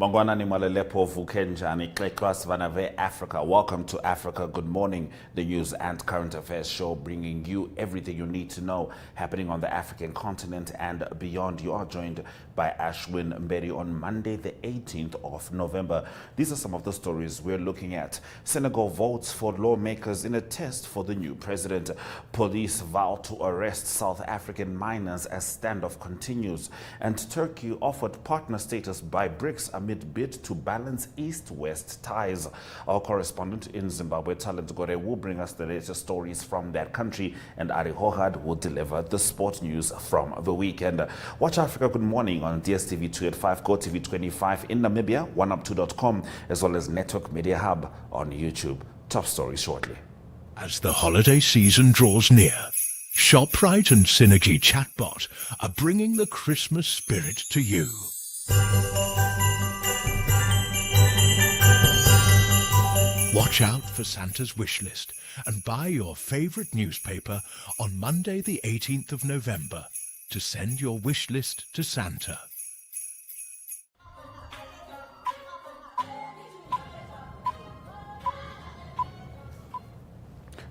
Bangwanani Malelepo Vukenjani Klekwas Vanave Africa. Welcome to Africa Good Morning, the news and current affairs show bringing you everything you need to know happening on the African continent and beyond. You are joined by Ashwin Mberi on Monday, the 18th of November. These are some of the stories we're looking at. Senegal votes for lawmakers in a test for the new president. Police vow to arrest South African miners as standoff continues. And Turkey offered partner status by BRICS amid bid to balance East-West ties. Our correspondent in Zimbabwe, Talent Gore, will bring us the latest stories from that country, and Ari Hohad will deliver the sport news from the weekend. Watch Africa Good Morning on DSTV 285, GoTV 25 in Namibia, oneup2.com, as well as Network Media Hub on YouTube. Top stories shortly. As the holiday season draws near, ShopRite and Synergy Chatbot are bringing the Christmas spirit to you. Watch out for Santa's wish list and buy your favorite newspaper on Monday the 18th of November to send your wish list to Santa.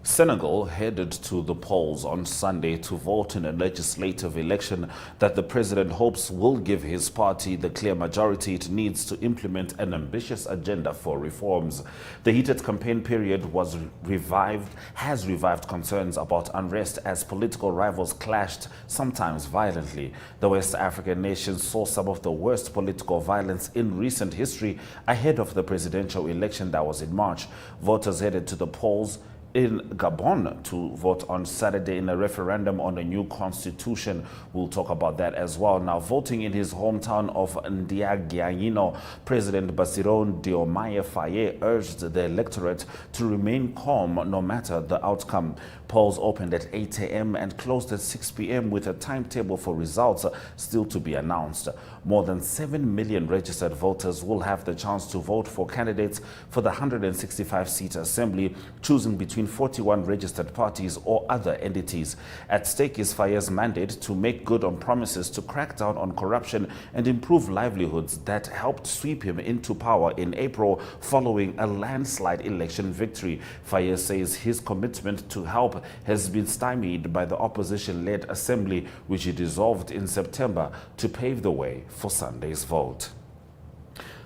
Senegal headed to the polls on Sunday to vote in a legislative election that the president hopes will give his party the clear majority it needs to implement an ambitious agenda for reforms. The heated campaign period has revived concerns about unrest as political rivals clashed, sometimes violently. The West African nation saw some of the worst political violence in recent history ahead of the presidential election that was in March. Voters headed to the polls in Gabon to vote on Saturday in a referendum on a new constitution. We'll talk about that as well. Now, voting in his hometown of Ndiagianyino, President Bassirou Diomaye Faye urged the electorate to remain calm no matter the outcome. Polls opened at 8 a.m. and closed at 6 p.m. with a timetable for results still to be announced. More than 7 million registered voters will have the chance to vote for candidates for the 165-seat assembly, choosing between 41 registered parties or other entities. At stake is Faye's mandate to make good on promises to crack down on corruption and improve livelihoods that helped sweep him into power in April following a landslide election victory. Faye says his commitment to help has been stymied by the opposition-led assembly, which he dissolved in September to pave the way for Sunday's vote.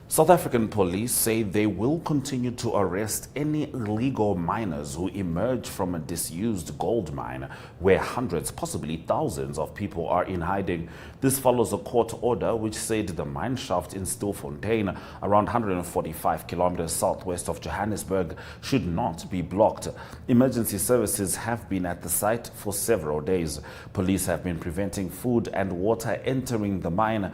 South African police say they will continue to arrest any illegal miners who emerge from a disused gold mine where hundreds, possibly thousands of people are in hiding. This follows a court order which said the mine shaft in Stilfontein, around 145 kilometers southwest of Johannesburg, should not be blocked. Emergency services have been at the site for several days. Police have been preventing food and water entering the mine,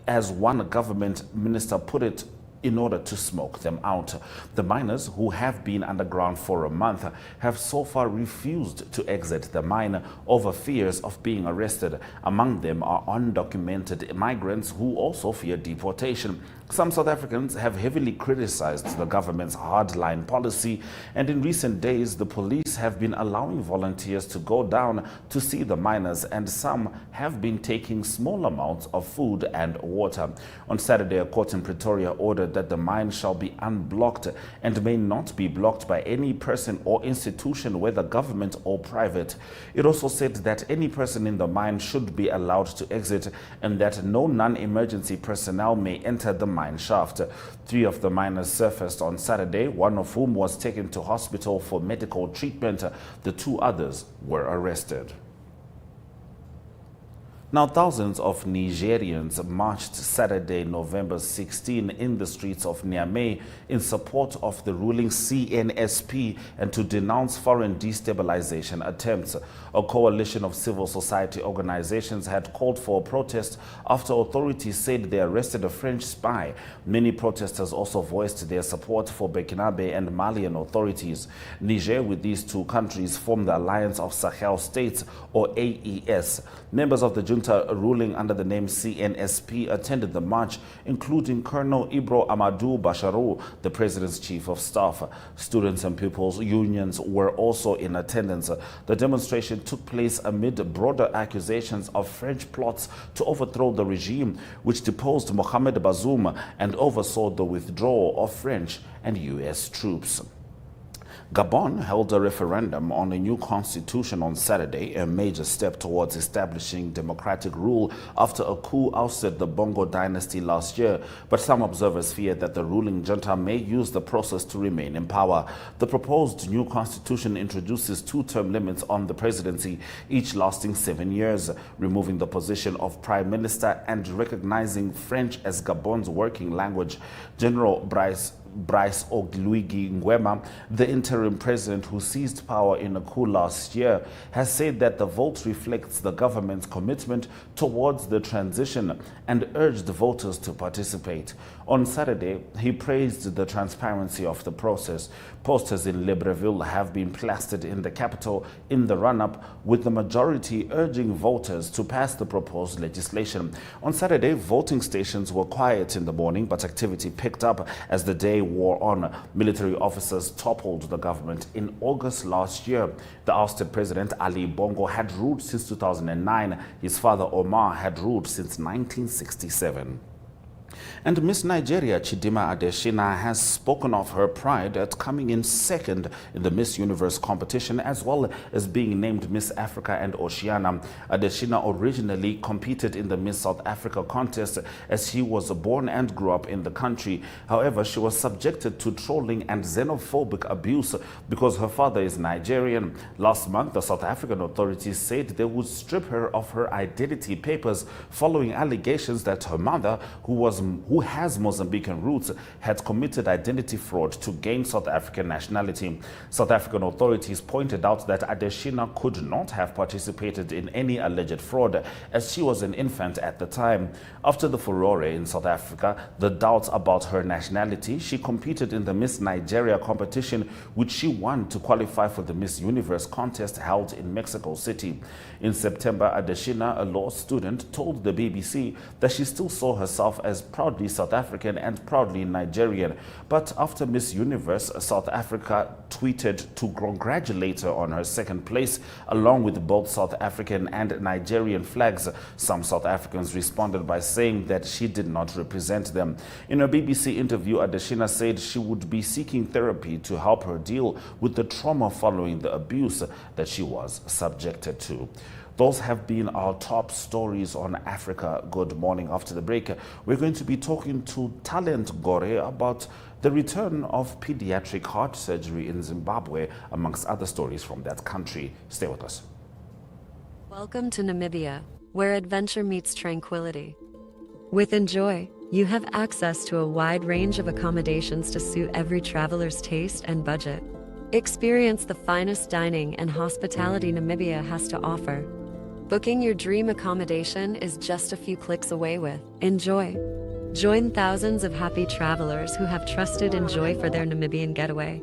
as one government minister put it, in order to smoke them out. The miners, who have been underground for a month, have so far refused to exit the mine over fears of being arrested. Among them are undocumented migrants who also fear deportation. Some South Africans have heavily criticized the government's hardline policy, and in recent days the police have been allowing volunteers to go down to see the miners, and some have been taking small amounts of food and water. On Saturday, a court in Pretoria ordered that the mine shall be unblocked and may not be blocked by any person or institution, whether government or private. It also said that any person in the mine should be allowed to exit and that no non-emergency personnel may enter the mine shaft. 3 of the miners surfaced on Saturday, one of whom was taken to hospital for medical treatment. The 2 others were arrested. Now, thousands of Nigerians marched Saturday, November 16, in the streets of Niamey in support of the ruling CNSP and to denounce foreign destabilization attempts. A coalition of civil society organizations had called for a protest after authorities said they arrested a French spy. Many protesters also voiced their support for Burkinabe and Malian authorities. Niger, with these 2 countries, form the Alliance of Sahel States, or AES. Members of the junta junta ruling under the name CNSP attended the march, including Colonel Ibro Amadou Basharu, the president's chief of staff. Students and pupils' unions were also in attendance. The demonstration took place amid broader accusations of French plots to overthrow the regime, which deposed Mohamed Bazoum and oversaw the withdrawal of French and U.S. troops. Gabon held a referendum on a new constitution on Saturday, a major step towards establishing democratic rule after a coup ousted the Bongo dynasty last year. But some observers fear that the ruling junta may use the process to remain in power. The proposed new constitution introduces two-term limits on the presidency, each lasting 7 years, removing the position of prime minister and recognizing French as Gabon's working language. General Brice Oligui Nguema, the interim president who seized power in a coup last year, has said that the vote reflects the government's commitment towards the transition and urged voters to participate. On Saturday, he praised the transparency of the process. Posters in Libreville have been plastered in the capital in the run-up, with the majority urging voters to pass the proposed legislation. On Saturday, voting stations were quiet in the morning, but activity picked up as the day wore on. Military officers toppled the government in August last year. The ousted president, Ali Bongo, had ruled since 2009. His father, Omar, had ruled since 1967. And Miss Nigeria Chidima Adeshina has spoken of her pride at coming in second in the Miss Universe competition, as well as being named Miss Africa and Oceania. Adeshina originally competed in the Miss South Africa contest, as she was born and grew up in the country. However, she was subjected to trolling and xenophobic abuse because her father is Nigerian. Last month, the South African authorities said they would strip her of her identity papers following allegations that her mother, who has Mozambican roots, had committed identity fraud to gain South African nationality. South African authorities pointed out that Adeshina could not have participated in any alleged fraud, as she was an infant at the time. After the furore in South Africa, the doubts about her nationality, she competed in the Miss Nigeria competition, which she won to qualify for the Miss Universe contest held in Mexico City. In September, Adeshina, a law student, told the BBC that she still saw herself as proudly South African and proudly Nigerian. But after Miss Universe, South Africa tweeted to congratulate her on her second place, along with both South African and Nigerian flags. Some South Africans responded by saying that she did not represent them. In a BBC interview, Adeshina said she would be seeking therapy to help her deal with the trauma following the abuse that she was subjected to. Those have been our top stories on Africa Good Morning. After the break, we're going to be talking to Talent Gore about the return of pediatric heart surgery in Zimbabwe, amongst other stories from that country. Stay with us. Welcome to Namibia, where adventure meets tranquility. With Enjoy, you have access to a wide range of accommodations to suit every traveler's taste and budget. Experience the finest dining and hospitality Namibia has to offer. Booking your dream accommodation is just a few clicks away with Enjoy. Join thousands of happy travelers who have trusted Enjoy for their Namibian getaway.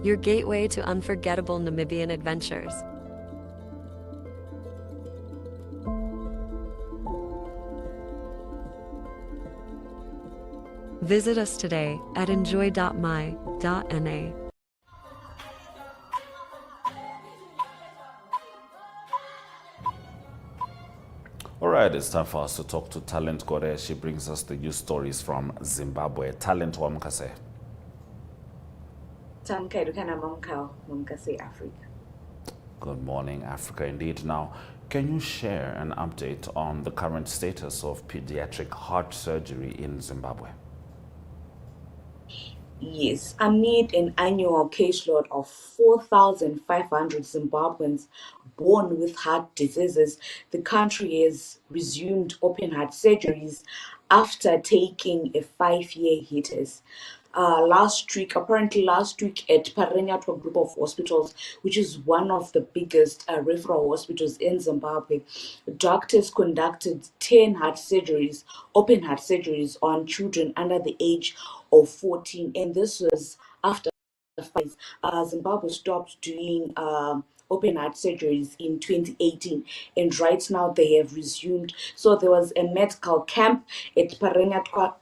Your gateway to unforgettable Namibian adventures. Visit us today at enjoy.my.na. All right, it's time for us to talk to Talent Gore. She brings us the news stories from Zimbabwe. Talent Wamkase. Africa. Good morning, Africa indeed. Now, can you share an update on the current status of pediatric heart surgery in Zimbabwe? Yes, amid an annual caseload of 4,500 Zimbabweans born with heart diseases, the country has resumed open heart surgeries after taking a 5-year hiatus. Last week at Parenyato Group of Hospitals, which is one of the biggest referral hospitals in Zimbabwe, doctors conducted 10 open heart surgeries on children under the age of 14, and this was after Zimbabwe stopped doing open heart surgeries in 2018, and right now they have resumed. So there was a medical camp at Parengatwa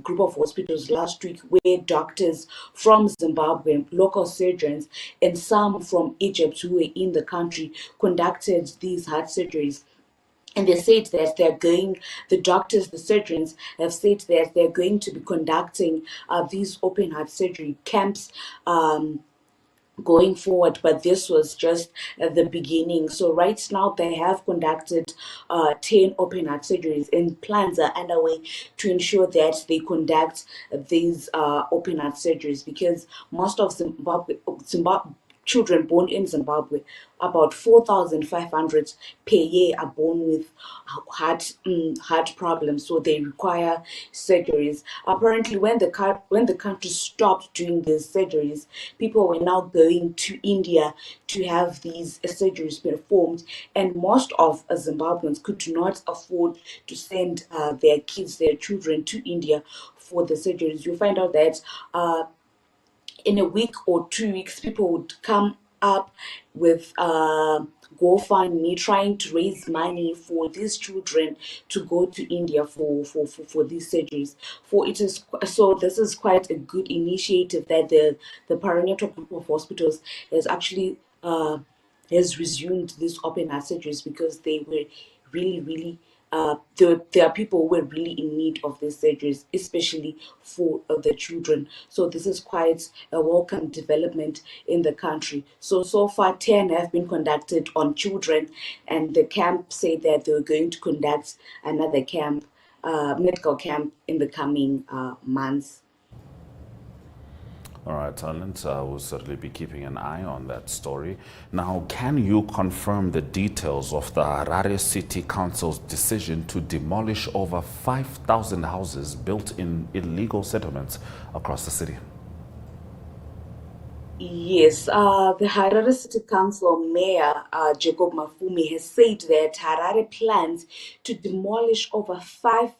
group of hospitals last week where doctors from Zimbabwe, local surgeons, and some from Egypt who were in the country conducted these heart surgeries. And they said that the doctors, the surgeons have said that they're going to be conducting these open heart surgery camps going forward, but this was just the beginning. So right now they have conducted 10 open heart surgeries, and plans are underway to ensure that they conduct these open heart surgeries, because most of Zimbabwe children born in Zimbabwe, about 4,500 per year, are born with heart problems, so they require surgeries. Apparently, when the country stopped doing these surgeries, people were now going to India to have these surgeries performed, and most of Zimbabweans could not afford to send their kids, their children, to India for the surgeries. You find out that in a week or 2 weeks, people would come up with GoFundMe trying to raise money for these children to go to India for these surgeries. For it is so this is quite a good initiative that the Paranetro group of hospitals has actually has resumed these open heart surgeries, because they were really there are people who are really in need of these surgeries, especially for the children. So this is quite a welcome development in the country. So far 10 have been conducted on children, and the camp said that they were going to conduct another camp, medical camp, in the coming months. All right, Talent, we'll certainly be keeping an eye on that story. Now, can you confirm the details of the Harare City Council's decision to demolish over 5,000 houses built in illegal settlements across the city? Yes, the Harare City Council Mayor Jacob Mafumi has said that Harare plans to demolish over 5,000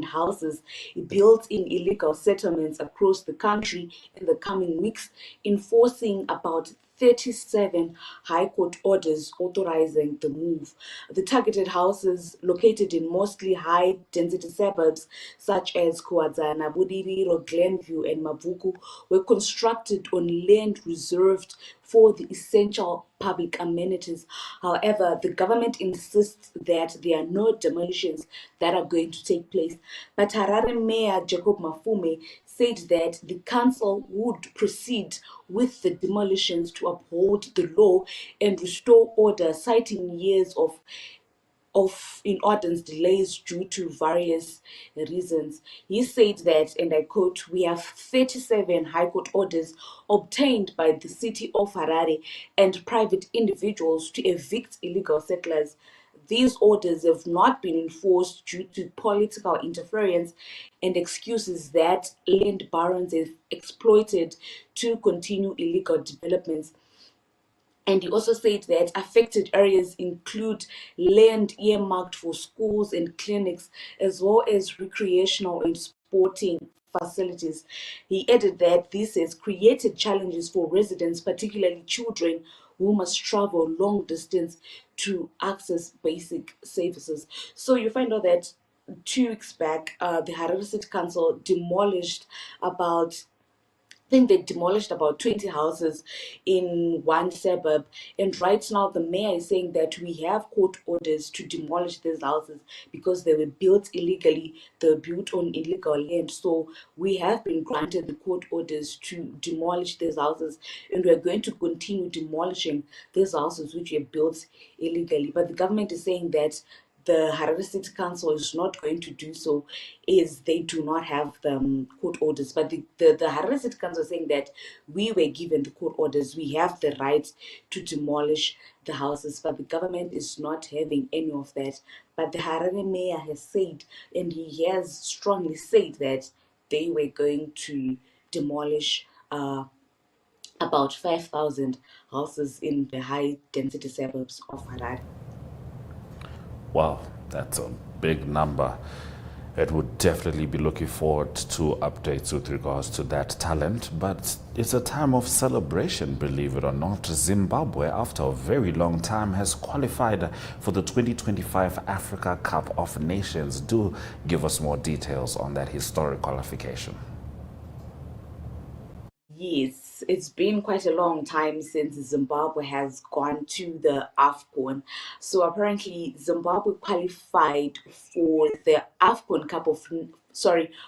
houses built in illegal settlements across the country in the coming weeks, enforcing about 37 High Court orders authorizing the move. The targeted houses, located in mostly high density suburbs such as Kuadzana, Budiriro, Glenview, and Mavuku, were constructed on land reserved for the essential public amenities. However, the government insists that there are no demolitions that are going to take place. But Harare Mayor Jacob Mafume said that the council would proceed with the demolitions to uphold the law and restore order, citing years of in ordinance delays due to various reasons. He said that, and I quote, "We have 37 High Court orders obtained by the city of Harare and private individuals to evict illegal settlers. These orders have not been enforced due to political interference and excuses that land barons have exploited to continue illegal developments." And he also said that affected areas include land earmarked for schools and clinics, as well as recreational and sporting facilities. He added that this has created challenges for residents, particularly children who must travel long distance to access basic services. So you find out that 2 weeks back, the Harare City Council demolished about I think they demolished about 20 houses in one suburb. And right now, the mayor is saying that we have court orders to demolish these houses because they were built illegally, they were built on illegal land. So we have been granted the court orders to demolish these houses, and we're going to continue demolishing these houses which were built illegally. But the government is saying that the Harare City Council is not going to do so, is they do not have the court orders. But the Harare City Council is saying that we were given the court orders, we have the right to demolish the houses, but the government is not having any of that. But the Harare mayor has said, and he has strongly said, that they were going to demolish about 5,000 houses in the high density suburbs of Harare. Wow, that's a big number. It would definitely be looking forward to updates with regards to that talent, but it's a time of celebration, believe it or not. Zimbabwe, after a very long time, has qualified for the 2025 Africa Cup of Nations. Do give us more details on that historic qualification. Yes, it's been quite a long time since Zimbabwe has gone to the AFCON. So apparently Zimbabwe qualified for the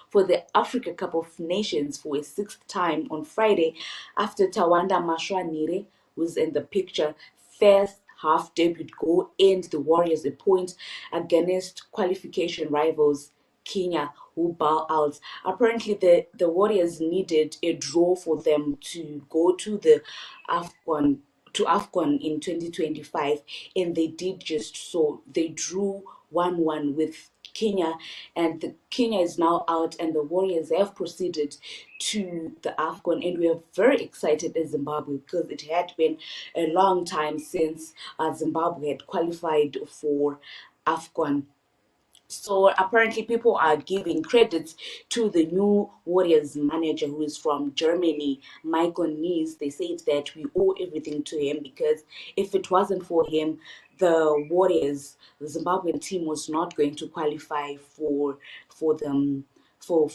for the Africa Cup of Nations for a sixth time on Friday after Tawanda Mashwanire was in the picture. First half debut goal and the Warriors a point against qualification rivals Kenya, who bow out. Apparently, the Warriors needed a draw for them to go to the AFCON in 2025, and they did just so. They drew 1-1 with Kenya, and Kenya is now out, and the Warriors have proceeded to the AFCON, and we are very excited as Zimbabwe because it had been a long time since Zimbabwe had qualified for AFCON. So apparently, people are giving credits to the new Warriors manager who is from Germany, Michael Nies. They said that we owe everything to him because if it wasn't for him, the Warriors, the Zimbabwean team, was not going to qualify for them for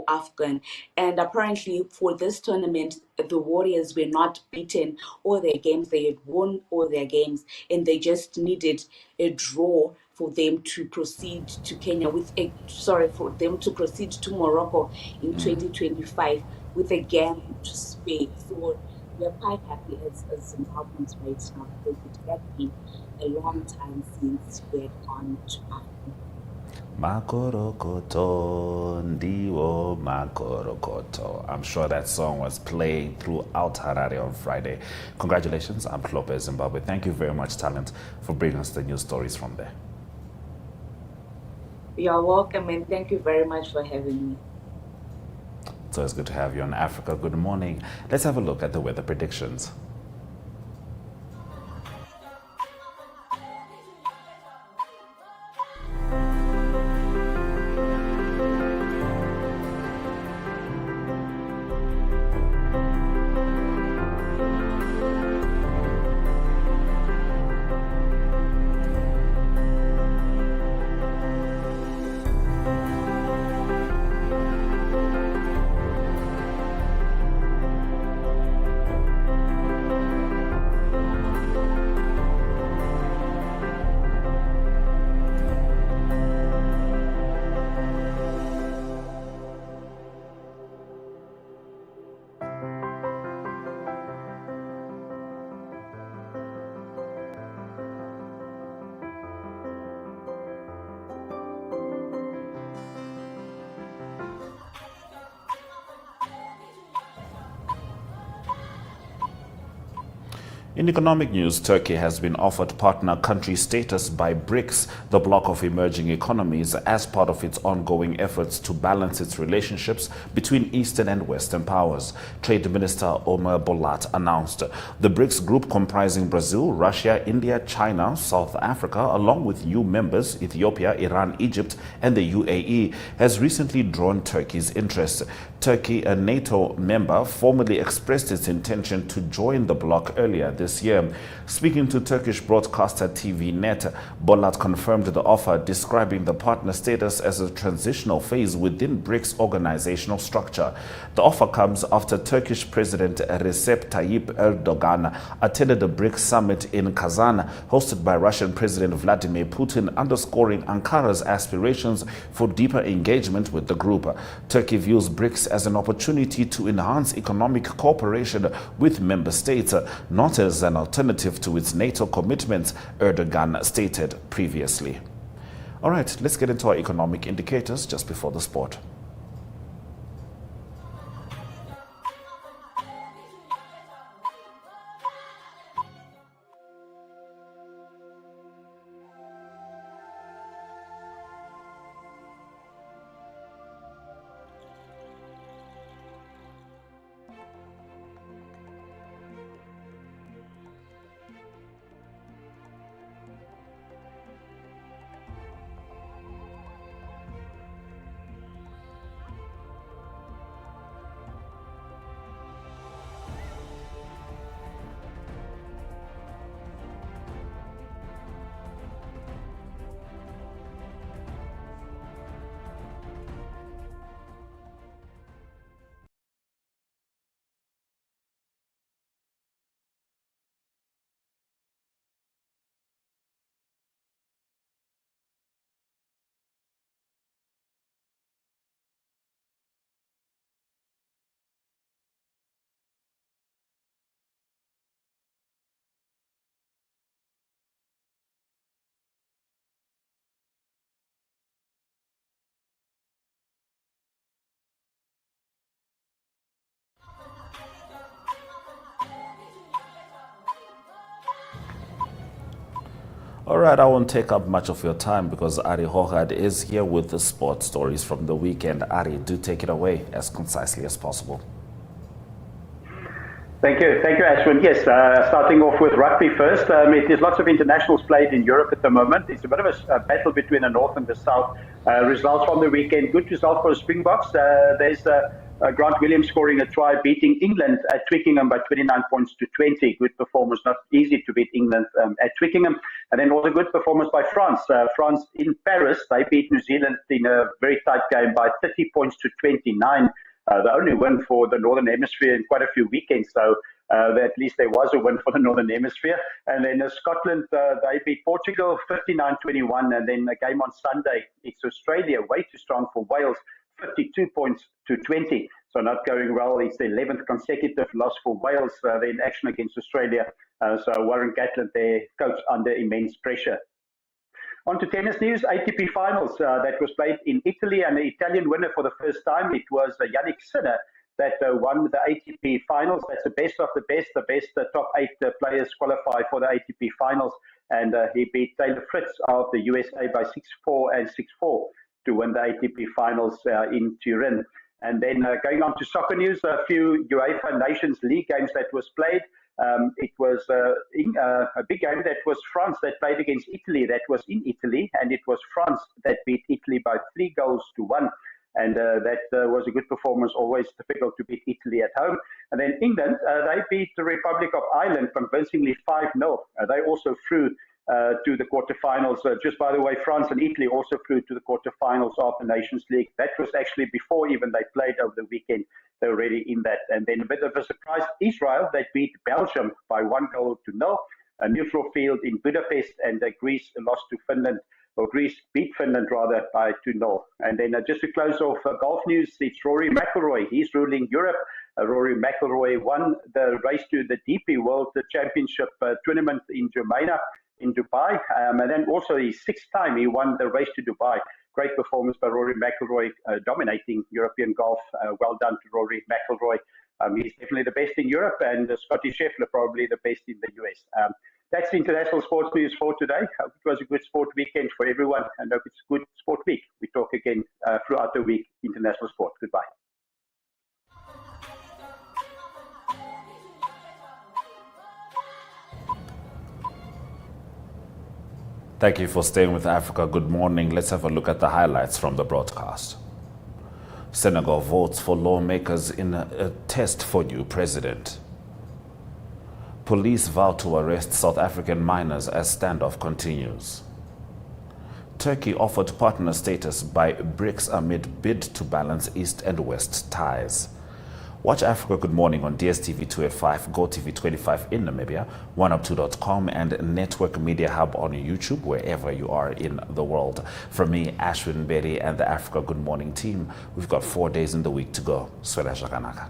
Afghan. And apparently for this tournament, the Warriors were not beaten all their games. They had won all their games, and they just needed a draw for them to proceed to Kenya for them to proceed to Morocco in 2025 with a game to spare. So we are quite happy as Zimbabweans right now because it had been a long time since we had gone to Africa. Makorokoto, Ndiwo Makorokoto. I'm sure that song was played throughout Harare on Friday. Congratulations, I'm Lopez, Zimbabwe. Thank you very much, Talent, for bringing us the news stories from there. You're welcome, and thank you very much for having me. So it's good to have you on Africa. Good morning. Let's have a look at the weather predictions. In economic news, Turkey has been offered partner country status by BRICS, the bloc of emerging economies, as part of its ongoing efforts to balance its relationships between Eastern and Western powers. Trade Minister Omar Bolat announced. The BRICS group, comprising Brazil, Russia, India, China, South Africa, along with new members Ethiopia, Iran, Egypt, and the UAE, has recently drawn Turkey's interest. Turkey, a NATO member, formally expressed its intention to join the bloc earlier this year. Speaking to Turkish broadcaster TV Net, Bolat confirmed the offer, describing the partner status as a transitional phase within BRICS organizational structure. The offer comes after Turkish President Recep Tayyip Erdogan attended the BRICS summit in Kazan, hosted by Russian President Vladimir Putin, underscoring Ankara's aspirations for deeper engagement with the group. Turkey views BRICS as an opportunity to enhance economic cooperation with member states, not as an alternative to its NATO commitments, Erdogan stated previously. All right, let's get into our economic indicators just before the sport. All right, I won't take up much of your time because Ari Hogad is here with the sports stories from the weekend. Ari, do take it away as concisely as possible. Thank you, Ashwin. Yes, starting off with rugby first. There's lots of internationals played in Europe at the moment. It's a bit of a battle between the north and the south. Results from the weekend, good result for the Springboks. There's Grant Williams scoring a try, beating England at Twickenham by 29 points to 20. Good performance, not easy to beat England at Twickenham. And then also good performance by France. France in Paris, they beat New Zealand in a very tight game by 30 points to 29. The only win for the Northern Hemisphere in quite a few weekends, so at least there was a win for the Northern Hemisphere. And then Scotland, they beat Portugal 59-21, and then a game on Sunday, it's Australia, way too strong for Wales, 52 points to 20. So not going well. It's the 11th consecutive loss for Wales. They're in action against Australia. So Warren Gatland, their coach, under immense pressure. On to tennis news, ATP Finals that was played in Italy, and the Italian winner for the first time, it was Yannick Sinner that won the ATP Finals. That's the best of the best. The best top 8 players qualify for the ATP Finals, and he beat Taylor Fritz of the USA by 6-4 and 6-4 to win the ATP Finals in Turin. And then going on to soccer news, a few UEFA Nations League games that was played. It was a big game that was France that played against Italy. That was in Italy, and it was France that beat Italy by 3-1. And that was a good performance. Always difficult to beat Italy at home. And then England, they beat the Republic of Ireland convincingly 5-0. They also flew to the quarterfinals. Just by the way, France and Italy also flew to the quarterfinals of the Nations League. That was actually before even they played over the weekend. They're already in that. And then a bit of a surprise, Israel, they beat Belgium by 1-0. A neutral field in Budapest, and Greece lost to Finland, or Greece beat Finland rather by 2-0. And then just to close off golf news, it's Rory McIlroy. He's ruling Europe. Rory McIlroy won the race to the DP World Championship tournament in Germania, in Dubai. And then also the 6th time he won the race to Dubai. Great performance by Rory McIlroy, dominating European golf. Well done to Rory McIlroy. He's definitely the best in Europe, and Scotty Scheffler probably the best in the US. That's the international sports news for today. Hope it was a good sport weekend for everyone, and hope it's a good sport week. We talk again throughout the week, international sport. Goodbye. Thank you for staying with Africa. Good morning. Let's have a look at the highlights from the broadcast. Senegal votes for lawmakers in a test for new president. Police vow to arrest South African miners as standoff continues. Turkey offered partner status by BRICS amid bid to balance East and West ties. Watch Africa Good Morning on DSTV 285, GoTV 25 in Namibia, 1up2.com, and Network Media Hub on YouTube, wherever you are in the world. From me, Ashwin Berry, and the Africa Good Morning team, we've got 4 days in the week to go. Swela Shakanaka.